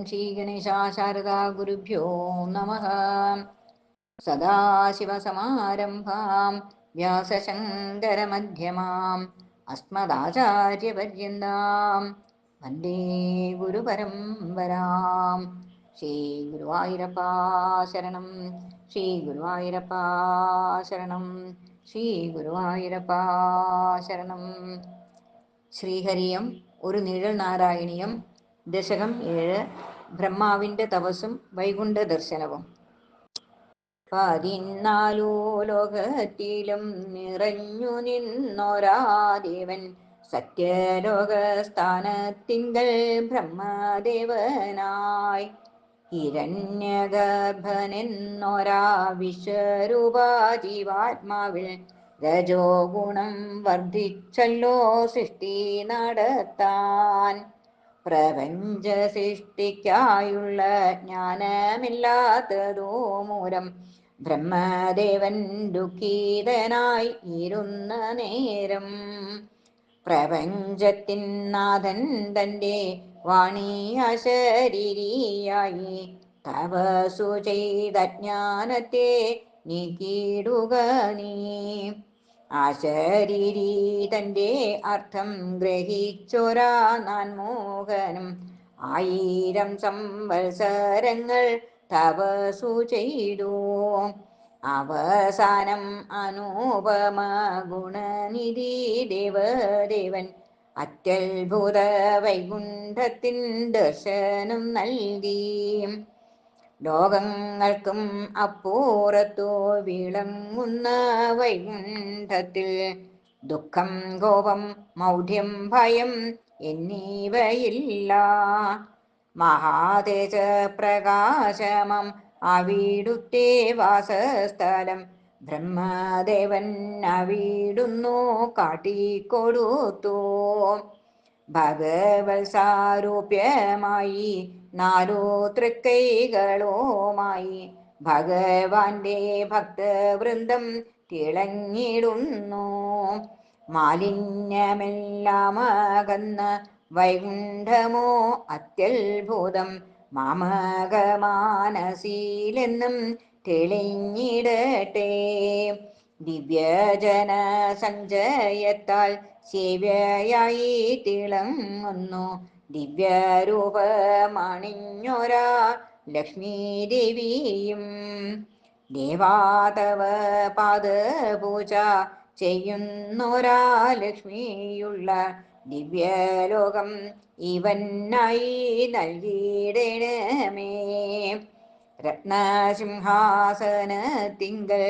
ശ്രീഗണേശാശാരദാ ഗുരുഭ്യോ നമഃ. സദാശിവസമാരംഭാം വ്യാസശങ്കരമധ്യമാം അസ്മദാചാര്യപര്യന്താം വന്ദേ ഗുരുപരമ്പരാം. ശ്രീ ഗുരുവായൂരപ്പാ ശരണം, ശ്രീ ഗുരുവായൂരപ്പാ ശരണം, ശ്രീ ഗുരുവായൂരപ്പാ ശരണം. ശ്രീഹരിയം ഒരു നിഴൽ നാരായണീയം. ദശകം 7. ബ്രഹ്മാവിന്റെ തപസ്സും വൈകുണ്ഠ ദർശനവും. 14 ലോകത്തിലും നിറഞ്ഞു നിന്നൊരാദേവൻ സത്യലോകസ്ഥാനത്തിങ്കൽ ബ്രഹ്മദേവനായി ഹിരണ്യഗർഭനെന്നൊരാ വിശ്വരൂപാ ജീവാത്മാവിൽ രജോ ഗുണം വർദ്ധിച്ചല്ലോ സൃഷ്ടി നടത്താൻ. പ്രപഞ്ച സൃഷ്ടിക്കായുള്ള ജ്ഞാനമില്ലാത്തതോ മൂലം ബ്രഹ്മദേവൻ ദുഃഖിതനായി ഇരുന്ന നേരം പ്രപഞ്ചത്തിൻ നാഥൻ തൻ്റെ വാണി അശരീരിയായി തപസ്സു ചെയ്ത ജ്ഞാനത്തെ നീക്കിയിടുക നീ. അശരീരി തൻ്റെ അർത്ഥം ഗ്രഹിച്ചൊരാ നാൻമോഹനും 1000 സംവത്സരങ്ങൾ തപസ്സു ചെയ്തു. അവസാനം അനുപമ ഗുണനിധി ദേവദേവൻ അത്യത്ഭുത വൈകുണ്ഠത്തിൻ ദർശനം നൽകി. ലോകങ്ങൾക്കും അപ്പുറത്തു വിളങ്ങുന്ന വൈകുണ്ഠത്തിൽ ദുഃഖം, കോപം, മൗഢ്യം, ഭയം എന്നിവയില്ല. മഹാതേജ പ്രകാശമം അവിടുത്തെ വാസസ്ഥലം ബ്രഹ്മദേവൻ അവിടുന്നു കാട്ടിക്കൊടുത്തു. ഭഗവത് സാരൂപ്യമായി 4 തൃക്കൈകളുമായി ഭഗവാന്റെ ഭക്തവൃന്ദം തിളങ്ങിടുന്നു. മാലിന്യമെല്ലാം അകന്ന വൈകുണ്ഠമോ അത്യത്ഭുതം മാമകമാനസിലെന്നും തെളിഞ്ഞിടട്ടെ. ദിവ്യജന സഞ്ചയത്താൽ സേവ്യയായി തിളങ്ങുന്നു ദിവ്യരൂപമണിഞ്ഞൊരാ ലക്ഷ്മീ ദേവിയും. ദേവാതവ പാദപൂജ ചെയ്യുന്നൊരാ ലക്ഷ്മിയുള്ള ദിവ്യലോകം ഇവനായി നൽകിയിടണമേ. രത്നസിംഹാസനത്തിങ്കൽ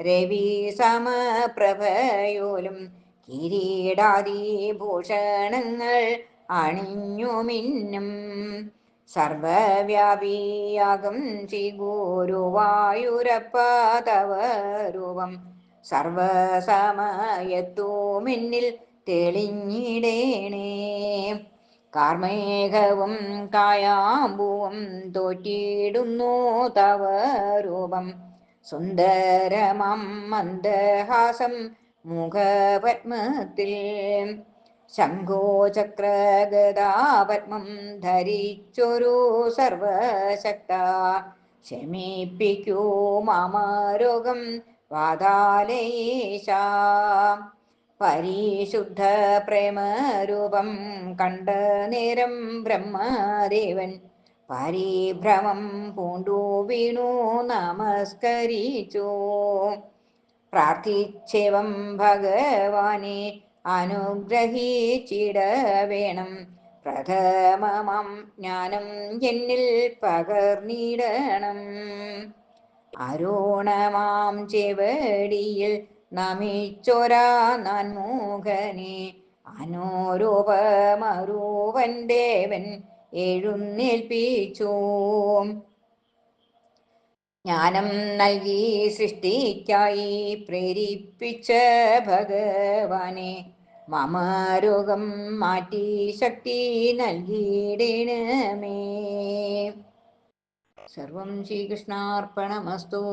രവി സമപ്രഭയോലും കിരീടാദിഭൂഷണങ്ങൾ അണിഞ്ഞു മിന്നും സർവവ്യാപിയാകും ശ്രീ ഗുരുവായൂരപ്പ തവ രൂപം സർവസമയത്തുമെന്നിൽ തെളിഞ്ഞിടേണേ. കാർമേഘവും കായാമ്പൂവും തോറ്റിടുന്നു തവ രൂപം സുന്ദരമാം മന്ദഹാസം മുഖപത്മത്തിൽ. ശംഖോചക്രഗദാപത്മം ധരിച്ചൊരു സർവശക്ത ശമിപ്പിക്കൂ മാമരോഗം വാതാലയേശ. പരിശുദ്ധ പ്രേമരൂപം കണ്ട നേരം ബ്രഹ്മദേവൻ പരിഭ്രമം പൂണ്ടു വീണു നമസ്കരിച്ചു. പ്രാർത്ഥിച്ചേവം ഭഗവാനെ അനുഗ്രഹിച്ചിടവേണം. പ്രഥമമാം ജ്ഞാനം എന്നിൽ പകർന്നിടണം. അരുണമാം ചെവടിയിൽ നമിച്ചൊരാ നാൻമുഖനെ അനുരൂപമരൂപൻ ദേവൻ എഴുന്നേൽപ്പിച്ചു. ജ്ഞാനം നൽകി സൃഷ്ടിക്കായി പ്രേരിപ്പിച്ച ഭഗവാനെ മമരോഗം മാറ്റി ശക്തി നൽകിയിടണമേ. സർവം ശ്രീകൃഷ്ണാർപ്പണമസ്തു.